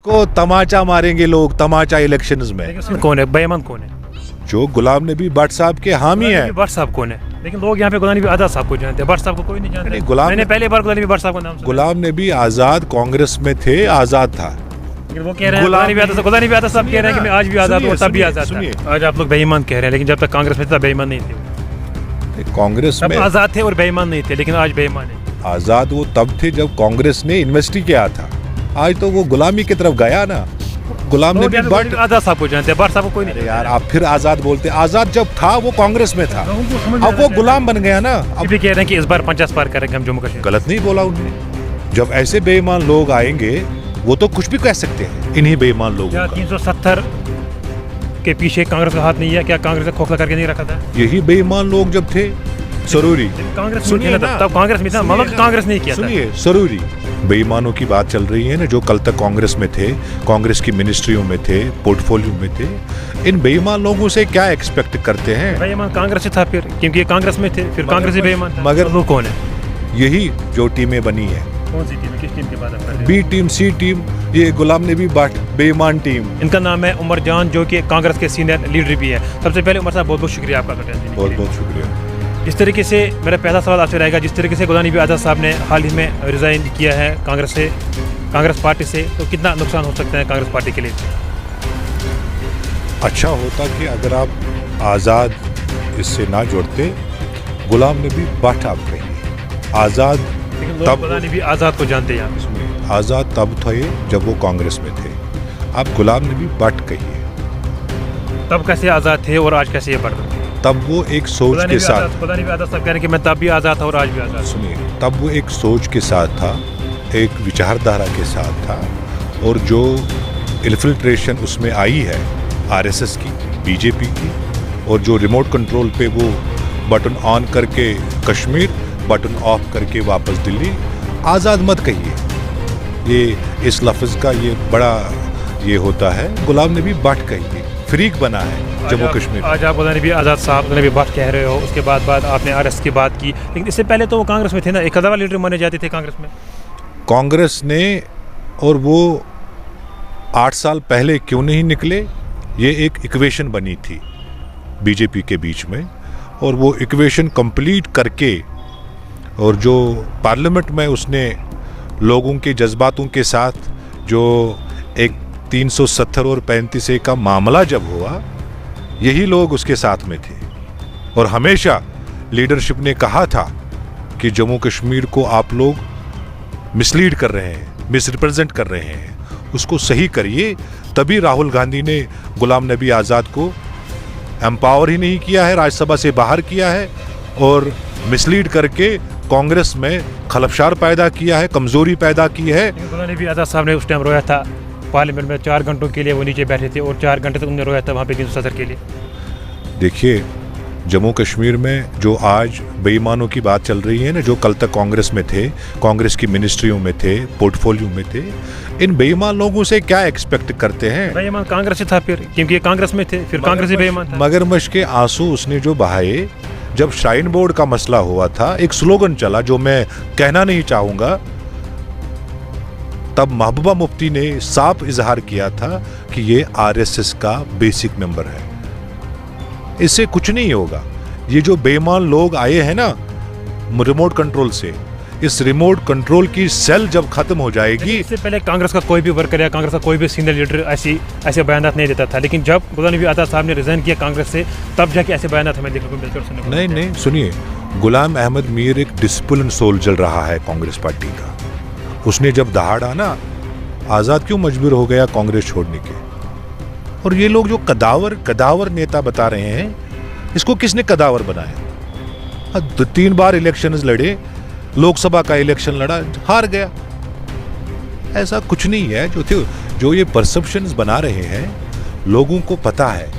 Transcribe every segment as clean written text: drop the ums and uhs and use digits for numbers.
को तमाचा मारेंगे लोग, तमाचा इलेक्शंस में। कौन है बेईमान, कौन है? जो गुलाम नबी भट्ट साहब के हामी है। भट्ट साहब कौन है? लेकिन लोग यहाँ पे गुलाम नबी आजाद साहब को जानते हैं, भट्ट साहब को कोई नहीं जानते। मैंने पहली बार गुलाम नबी भट्ट साहब का नाम सुना। गुलाम नबी आजाद कांग्रेस में थे, आजाद था। लेकिन वो कह रहे हैं गुलाम नबी आजाद साहब कह रहे हैं कि मैं आज भी आजाद हूँ, तब भी आजाद था। आज आप लोग बेईमान कह रहे हैं, लेकिन जब तक कांग्रेस में थे तब बेईमान नहीं थे। कांग्रेस में आजाद थे और बेईमान नहीं थे, लेकिन आज बेईमान है। आजाद वो तब थे जब कांग्रेस ने इन्वेस्ट किया था। आज तो वो गुलामी की तरफ गया ना। गुलाम नबी भट्ट आजाद साहब को जानते हैं, भट्ट साहब को कोई नहीं। यार आप फिर आजाद बोलते हैं। आजाद जब था वो कांग्रेस में था, अब वो गुलाम बन गया ना। अब भी कह रहे हैं कि इस बार 50 पार करेंगे हम जम्मू कश्मीर। गलत नहीं बोला उन्होंने। जब ऐसे बेईमान लोग आएंगे वो तो कुछ भी कह सकते हैं इन्हीं बेईमान लोगों का। 370 के पीछे कांग्रेस का हाथ नहीं है क्या? कांग्रेस ने खोखला करके नहीं रखा था? यही बेईमान लोग जब थे सरूरी, कांग्रेस सुनिए ना, तब कांग्रेस में था, मतलब कांग्रेस नहीं किया। सुनिए सरूरी बेईमानों की बात चल रही है ना, जो कल तक कांग्रेस में थे, कांग्रेस की मिनिस्ट्रियों में थे, पोर्टफोलियो में थे। इन बेईमान लोगों से क्या एक्सपेक्ट करते हैं? बेईमान कांग्रेस से था फिर, क्योंकि ये कांग्रेस में थे, फिर कांग्रेस ही बेईमान था। मगर वो कौन है? यही जो टीमें बनी है। कौन सी टीम? किस टीम की बात कर रहे हैं? बी टीम, सी टीम, ये गुलाम नबी भट्ट बेईमान टीम। इनका नाम है उमर जान, जो कि कांग्रेस के सीनियर लीडर भी है। सबसे पहले उमर साहब बहुत बहुत शुक्रिया आपका। बहुत बहुत शुक्रिया। जिस तरीके से, मेरा पहला सवाल आपसे रहेगा, जिस तरीके से गुलाम नबी आजाद साहब ने हाल ही में रिज़ाइन किया है कांग्रेस से, कांग्रेस पार्टी से, तो कितना नुकसान हो सकता है कांग्रेस पार्टी के लिए? अच्छा होता कि अगर आप आज़ाद इससे ना जुड़ते, गुलाम नबी भट्ट आप कहिए। आज़ाद तब गुलाम नबी आज़ाद को जानते हैं आप? आज़ाद तब थे जब वो कांग्रेस में थे। आप गुलाम नबी भट्ट कहिए। तब कैसे आज़ाद थे और आज कैसे ये बढ़? तब वो एक सोच के साथ, गुलाम नबी आजाद साहब कह रहे हैं कि मैं तब भी आज़ाद था और आज भी आज़ाद। सुनिए, तब वो एक सोच के साथ था, एक विचारधारा के साथ था। और जो इन्फिल्ट्रेशन उसमें आई है आरएसएस की, बीजेपी की, और जो रिमोट कंट्रोल पे वो बटन ऑन करके कश्मीर, बटन ऑफ करके वापस दिल्ली, आज़ाद मत कहिए। ये इस लफ्ज़ का ये बड़ा ये होता है। गुलाम नबी भट्ट कहिए। फ्रीक बना है जम्मू कश्मीर। आज आप गुलाम नबी आज़ाद साहब, गुलाम नबी भट्ट कह रहे हो, उसके बाद आपने आरएस की बात की, लेकिन इससे पहले तो वो कांग्रेस में थे ना, एक अदावा लीडर माने जाते थे कांग्रेस में। कांग्रेस ने, और वो 8 साल पहले क्यों नहीं निकले? ये एक इक्वेशन बनी थी बीजेपी के बीच में, और वो इक्वेशन कंप्लीट करके, और जो पार्लियामेंट में उसने लोगों के जज्बातों के साथ जो एक 370 और 35A का मामला जब हुआ, यही लोग उसके साथ में थे। और हमेशा लीडरशिप ने कहा था कि जम्मू कश्मीर को आप लोग मिसलीड कर रहे हैं, मिसरिप्रेजेंट कर रहे हैं, उसको सही करिए। तभी राहुल गांधी ने गुलाम नबी आज़ाद को एम्पावर ही नहीं किया है, राज्यसभा से बाहर किया है, और मिसलीड करके कांग्रेस में खलफशार पैदा किया है, कमजोरी पैदा की है। गुलाम नबी आज़ाद साहब ने उस टाइम रोया था पार्लियामेंट में, 4 घंटों के लिए वो नीचे बैठे थे, और 4 घंटे तक उन्होंने रोया था वहाँ पे 370 के लिए। देखिए, जम्मू कश्मीर में जो आज बेईमानों की बात चल रही है ना, जो कल तक कांग्रेस में थे, कांग्रेस की मिनिस्ट्रियों में थे, पोर्टफोलियो में थे, इन बेईमान लोगों से क्या एक्सपेक्ट करते हैं? बेईमान कांग्रेस से था फिर, क्योंकि ये कांग्रेस में थे, फिर कांग्रेस ही बेईमान था। मगरमच्छ के आंसू उसने जो बहाए, जब श्राइन बोर्ड का मसला हुआ था, एक स्लोगन चला जो मैं कहना नहीं चाहूंगा, तब महबूबा मुफ्ती ने साफ इजहार किया था कि ये आरएसएस का बेसिक मेंबर है। इससे कुछ नहीं होगा। ये जो बेईमान लोग आए हैं ना रिमोट कंट्रोल से, इस रिमोट कंट्रोल की सेल जब खत्म हो जाएगी। इससे पहले कांग्रेस का कोई भी वर्कर या कांग्रेस का कोई भी सीनियर लीडर ऐसे बयान नहीं देता था, लेकिन जब गुलाम नबी आज़ाद साहब ने रिजाइन किया कांग्रेस से, तब जाके ऐसे बयान हमें देखने को मिलकर सुनने को। नहीं, सुनिए, गुलाम अहमद मीर एक डिसिप्लिन सोल्जर रहा है कांग्रेस पार्टी का। उसने जब दहाड़ा ना, आज़ाद क्यों मजबूर हो गया कांग्रेस छोड़ने के? और ये लोग जो कदावर नेता बता रहे हैं, इसको किसने कदावर बनाया? 3 बार इलेक्शंस लड़े, लोकसभा का इलेक्शन लड़ा, हार गया। ऐसा कुछ नहीं है। जो ये परसेप्शंस बना रहे हैं, लोगों को पता है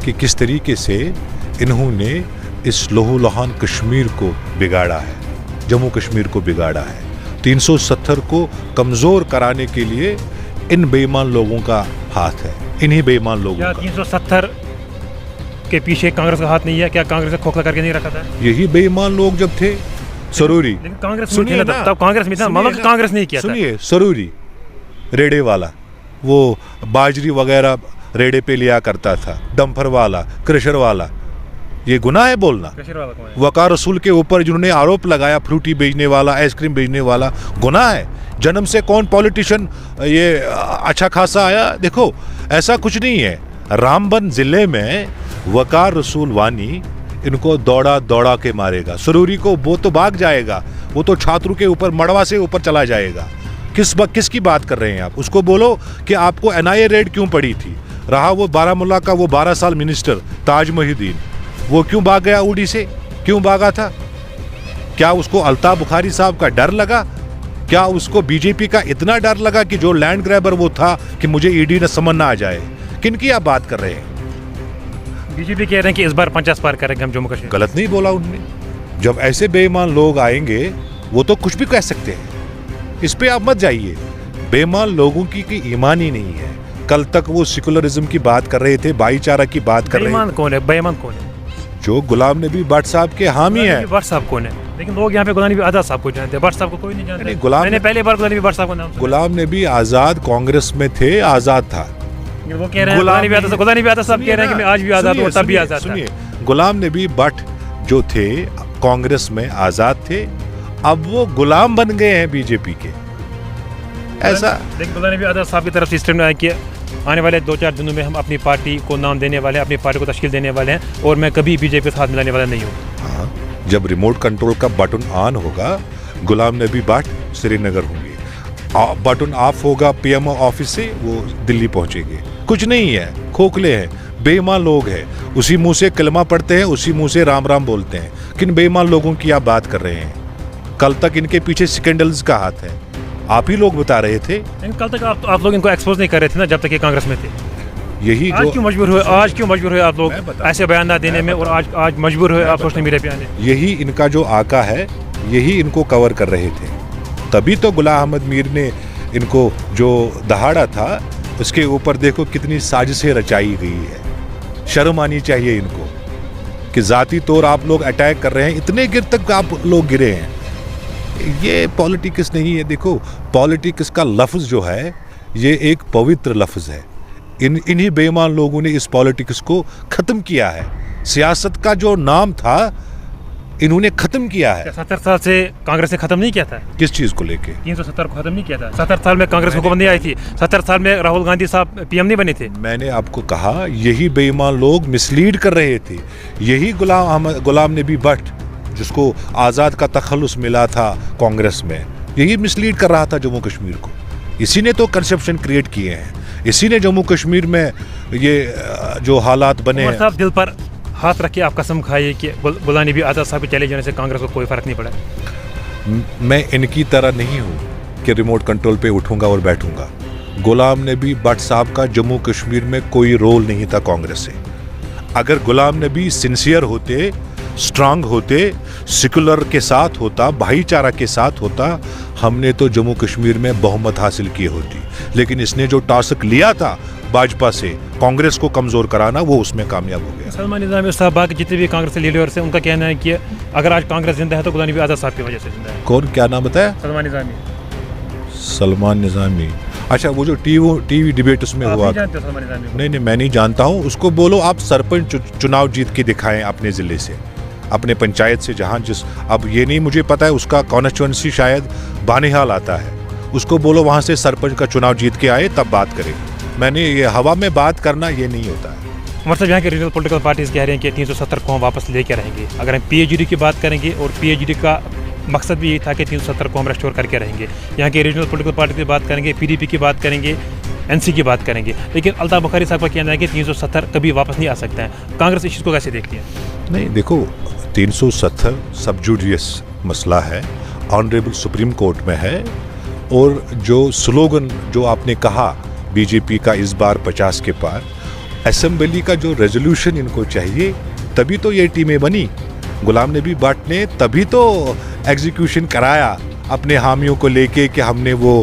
कि किस तरीके से इन्होंने इस लहूलुहान कश्मीर को बिगाड़ा है, जम्मू कश्मीर को बिगाड़ा है। 370 को कमजोर कराने के लिए इन बेईमान लोगों का हाथ है, इन्हीं बेईमान लोगों का। 370 के पीछे कांग्रेस का हाथ नहीं है क्या? कांग्रेस ने खोखला करके नहीं रखा था? यही बेईमान लोग जब थे सरूरी, कांग्रेस सुनिए ना, तब कांग्रेस में था, मतलब कांग्रेस नहीं किया। सुनिए, सरूरी, रेडे वाला, वो बाजरी वगैरह रेड़े पे लिया करता था, डंपर वाला, क्रशर वाला, ये गुनाह है बोलना? कशर वाला कौन है? वकार रसूल के ऊपर जिन्होंने आरोप लगाया, फ्रूटी बेचने वाला, आइसक्रीम बेचने वाला, गुनाह है? जन्म से कौन पॉलिटिशियन ये अच्छा खासा आया? देखो ऐसा कुछ नहीं है। रामबन जिले में वकार रसूल वानी इनको दौड़ा दौड़ा के मारेगा। सरूरी को वो तो भाग जाएगा, वो तो छात्रों के ऊपर मड़वा से ऊपर चला जाएगा। किसकी बात कर रहे हैं आप? उसको बोलो कि आपको एनआईए रेड क्यों पड़ी थी। रहा वो बारामूला का वो 12 साल मिनिस्टर ताज मोहिउद्दीन, वो क्यों भाग गया उड़ी से? क्यों भागा था? क्या उसको अल्ताफ बुखारी साहब का डर लगा? क्या उसको बीजेपी का इतना डर लगा कि जो लैंड ग्रैबर वो था कि मुझे ईडी न समझ ना आ जाए? किनकी आप बात कर रहे हैं? बीजेपी कह रहे हैं कि इस बार 50 पार करेंगे हम जम्मू कश्मीर। गलत नहीं बोला उन्होंने। जब ऐसे बेईमान लोग आएंगे वो तो कुछ भी कह सकते हैं, इस पे आप मत जाइए। बेईमान लोगों की ईमान ही नहीं है। कल तक वो सेकुलरिज्म की बात कर रहे थे, भाईचारा की बात कर रहे थे। बेईमान कौन है? बेईमान कौन है? जो गुलाम नबी भट्ट साहब के हामी हैं। भट्ट साहब कौन है? लेकिन लोग यहाँ पे गुलाम नबी आज़ाद साहब को जानते हैं, भट्ट साहब को कोई नहीं जानते। मैंने पहले बार गुलाम नबी भट्ट साहब को नाम सुना। गुलाम नबी आजाद कांग्रेस में थे, आजाद था। वो कह रहे हैं गुलाम नबी आज़ाद साहब कह रहे हैं कि मैं आज भी आज़ाद हूँ, तब भी आज़ाद था। सुनिए, गुलाम नबी भट्ट जो थे कांग्रेस में आजाद थे, अब वो गुलाम बन गए हैं बीजेपी के। ऐसा लेकिन गुलाम नबी आज़ाद साहब की तरफ से स्टेटमेंट आया कि आने वाले 2-4 दिनों में हम अपनी पार्टी को नाम देने वाले हैं, अपनी पार्टी को तश्कील देने वाले हैं और मैं कभी बीजेपी के साथ मिलाने वाला नहीं हूँ। हाँ, जब रिमोट कंट्रोल का बटन ऑन होगा गुलाम नबी भट्ट श्रीनगर होंगे, बटन ऑफ होगा पीएमओ ऑफिस से वो दिल्ली पहुंचेंगे। कुछ नहीं है, खोखले हैं, बेईमान लोग हैं। उसी मुंह से कलमा पढ़ते हैं, उसी मुंह से राम राम बोलते हैं। किन बेईमान लोगों की आप बात कर रहे हैं? कल तक इनके पीछे स्कैंडल्स का हाथ है, आप ही लोग बता रहे थे। कल तक आप लोग इनको एक्सपोज नहीं कर रहे थे ना, जब तक ये कांग्रेस में थे। यही आज क्यों मजबूर हुए आप लोग ऐसे बयान ना देने में, और आज मजबूर हुए आप सोशल मीडिया पे आने? यही इनका जो आका है, यही इनको कवर कर रहे थे। तभी तो गुलाम अहमद मीर ने इनको जो दहाड़ा था उसके ऊपर देखो कितनी साजिशें रचाई गई है। शर्म आनी चाहिए इनको कि जाती तौर आप लोग अटैक कर रहे हैं, इतने गिर तक आप लोग गिरे हैं। ये पॉलिटिक्स नहीं है। देखो पॉलिटिक्स का लफ्ज़ जो है ये एक पवित्र लफ्ज़ है। इन्हीं बेईमान लोगों ने इस पॉलिटिक्स को ख़त्म किया है। सियासत का जो नाम था इन्होंने ख़त्म किया है। 70 साल से कांग्रेस ने ख़त्म नहीं किया था। किस चीज़ को लेके? 370 को ख़त्म नहीं किया था। 70 साल में कांग्रेस हुकूमत नहीं आई थी। 70 साल में राहुल गांधी साहब पीएम नहीं बने थे। मैंने आपको कहा यही बेईमान लोग मिसलीड कर रहे थे। यही गुलाम नबी भट्ट जिसको आज़ाद का तखल्लुस मिला था कांग्रेस में, यही मिसलीड कर रहा था जम्मू कश्मीर को। इसी ने तो कंसेप्शन क्रिएट किए हैं, इसी ने जम्मू कश्मीर में ये जो हालात बने हैं। साहब दिल पर हाथ रख के आप कसम खाइए कि गुलाम नबी आज़ाद साहब के चले जाने से कांग्रेस को कोई फ़र्क नहीं पड़ा। मैं इनकी तरह नहीं हूँ कि रिमोट कंट्रोल पे उठूंगा और बैठूंगा। गुलाम नबी भट्ट साहब का जम्मू कश्मीर में कोई रोल नहीं था कांग्रेस से। अगर गुलाम नबी सिंसियर होते, स्ट्रांग होते, सेकुलर के साथ होता, भाईचारा के साथ होता, हमने तो जम्मू कश्मीर में बहुमत हासिल की होती। लेकिन इसने जो टास्क लिया था भाजपा से कांग्रेस को कमज़ोर कराना, वो उसमें कामयाब हो गया। सलमान निज़ामी साहब बाकी जितने भी कांग्रेस लीडर्स हैं उनका कहना है कि अगर आज कांग्रेस जिंदा है तो गुलाम नबी आज़ाद साहब की वजह से जिंदा है। कौन, क्या नाम बताया? सलमान निज़ामी। अच्छा, वो जो टीवी डिबेट उसमें हुआ। नहीं, मैं नहीं जानता हूँ उसको। बोलो आप सरपंच चुनाव जीत के दिखाएं अपने ज़िले से, अपने पंचायत से, जहाँ जिस, अब ये नहीं मुझे पता है उसका कॉन्स्टिट्यूंसी शायद बानिहाल आता है, उसको बोलो वहाँ से सरपंच का चुनाव जीत के आए तब बात करें। मैंने ये हवा में बात करना ये नहीं होता है। मतलब यहाँ के रीजनल पॉलिटिकल पार्टीज कह रहे हैं कि 370 को हम वापस लेके रहेंगे। अगर हम पीएचडी की बात करेंगे, और पीएचडी का मकसद भी यही था कि 370 को हम रेस्टोर करके रहेंगे। यहाँ के रीजनल पॉलिटिकल पार्टी की बात करेंगे, पीडीपी की बात करेंगे, एनसी की बात करेंगे, लेकिन अल्ताफ बुखारी साहब का कहना है कि 370 कभी वापस नहीं आ सकता है। कांग्रेस इस चीज़ को कैसे देखती है? नहीं, देखो 370 सब जुडिशियस मसला है, ऑनरेबल सुप्रीम कोर्ट में है। और जो स्लोगन जो आपने कहा बीजेपी का इस बार 50 के पार, असेंबली का जो रेजोल्यूशन इनको चाहिए, तभी तो ये टीमें बनी। गुलाम नबी भट्ट ने तभी तो एग्जीक्यूशन कराया अपने हामियों को लेके कि हमने वो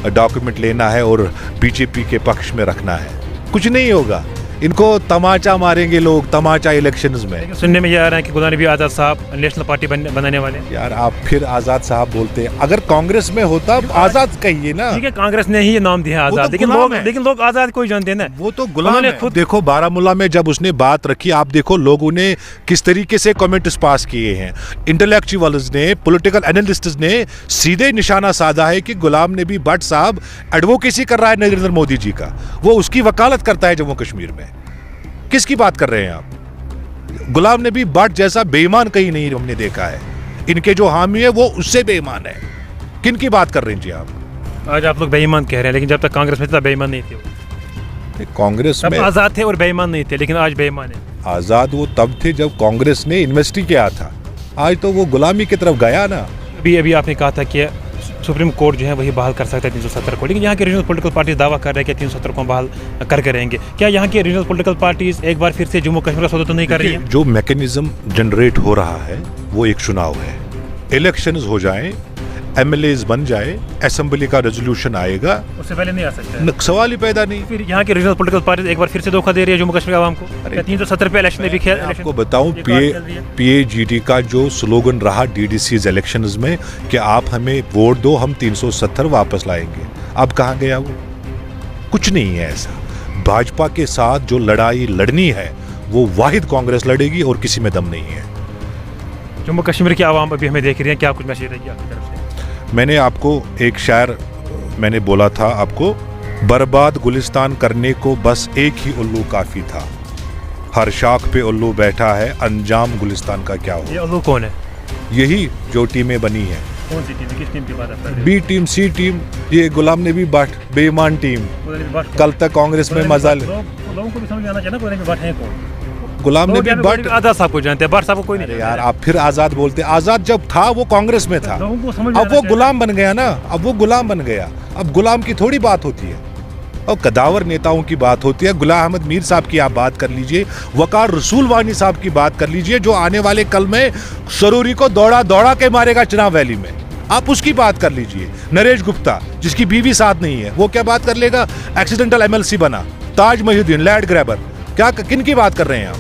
डॉक्यूमेंट लेना है और बीजेपी के पक्ष में रखना है। कुछ नहीं होगा। इनको तमाचा मारेंगे लोग, तमाचा इलेक्शंस में। लेकिन सुनने में ये आ रहा है कि गुलाम नबी आज़ाद साहब नेशनल पार्टी बनाने वाले हैं। यार आप फिर आजाद साहब बोलते हैं, अगर कांग्रेस में होता आजाद कहिए ना। ठीक है, कांग्रेस ने ही ये नाम दिया है वो तो आज़ाद, लेकिन लोग आज़ाद को ही जानते हैं ना। वो तो गुलाम उन्होंने है। खुद देखो बारामूला में जब उसने बात रखी, आप देखो लोगों ने किस तरीके से कमेंट्स पास किए हैं। इंटेलेक्चुअल्स ने, पॉलिटिकल एनालिस्ट्स ने सीधे निशाना साधा है कि गुलाम नबी भट्ट साहब एडवोकेसी कर रहा है नरेंद्र मोदी जी का, वो उसकी वकालत करता है जम्मू कश्मीर में। किसकी बात कर रहे हैं आप? गुलाम नबी भट्ट जैसा बेईमान कहीं नहीं हमने देखा है। इनके जो हामी है वो उससे बेईमान है। किन की बात कर रहे हैं जी आप? आज आप लोग बेईमान कह रहे हैं, लेकिन जब तक कांग्रेस में थे तब बेईमान नहीं थे वो। कांग्रेस तब में आज़ाद थे और बेईमान नहीं थे, लेकिन आज बेईमान है। आजाद वो तब थे जब कांग्रेस ने इन्वेस्ट ही किया था। आज तो वो गुलामी की तरफ गया ना। अभी आपने कहा था कि सुप्रीम कोर्ट जो है वही बहाल कर सकता है 370 को, लेकिन यहाँ के रीजनल पॉलिटिकल पार्टीज दावा कर रहे हैं कि 370 को बहाल करके रहेंगे। क्या यहाँ के रीजनल पॉलिटिकल पार्टीज एक बार फिर से जम्मू कश्मीर का सौदा तो नहीं कर रही है? जो मैकेनिज्म जनरेट हो रहा है वो एक चुनाव है। इलेक्शंस हो जाएं, एमएलएज बन जाए, असेंबली का रेजोल्यूशन आएगा, उससे पहले नहीं आ सकता। सवाल ही पैदा नहीं। फिर यहाँ के रीजनल पॉलिटिकल पार्टीज एक बार फिर से धोखा दे रही है जम्मू कश्मीर आवाम को। 370 पे इलेक्शन में भी खेल। आपको बताऊं पीएजीडी का जो स्लोगन रहा डीडीसीज इलेक्शंस में कि आप हमें वोट दो, हम 370 वापस लाएंगे, अब कहाँ गया वो? कुछ नहीं है ऐसा। भाजपा के साथ जो लड़ाई लड़नी है वो वाहिद कांग्रेस लड़ेगी और किसी में दम नहीं है। जम्मू कश्मीर की आवाम अभी हमें देख रही है, क्या कुछ मैसेज रहेगी आपकी तरफ से? मैंने आपको एक शायर मैंने बोला था आपको, बर्बाद गुलिस्तान करने को बस एक ही उल्लू काफी था, हर शाख पे उल्लू बैठा है, अंजाम गुलिस्तान का क्या हो। ये उल्लू कौन है? यही जो टीमें बनी हैं। कौन सी टीम, किस टीम की बात आप कर रहे हैं? बी टीम, सी टीम, ये गुलाम नबी भट्ट बेईमान टीम। कल तक कांग्रेस में मजा लोगों को भी समझ आना चाहिए ना गुलाम नबी भट्ट है कौन। गुलाम नबी भट्ट आज़ाद साहब को जानते हैं, भट्ट साहब को कोई नहीं। यार आप फिर आजाद बोलते। आजाद जब था वो कांग्रेस में था, लोगों को समझ अब वो गुलाम बन गया ना। अब वो गुलाम बन गया, अब गुलाम की थोड़ी बात होती है, और कदावर नेताओं की बात होती है। गुलाम अहमद मीर साहब की आप बात कर लीजिए, वकार रसूल वानी साहब की बात कर लीजिए, जो आने वाले कल में सरूरी को दौड़ा दौड़ा के मारेगा चुनाव वैली में, आप उसकी बात कर लीजिए। नरेश गुप्ता जिसकी बीवी साथ नहीं है, वो क्या बात कर लेगा? एक्सीडेंटल एमएलसी बना। ताज महीउद्दीन लैंड ग्रैबर, क्या किन की बात कर रहे हैं आप?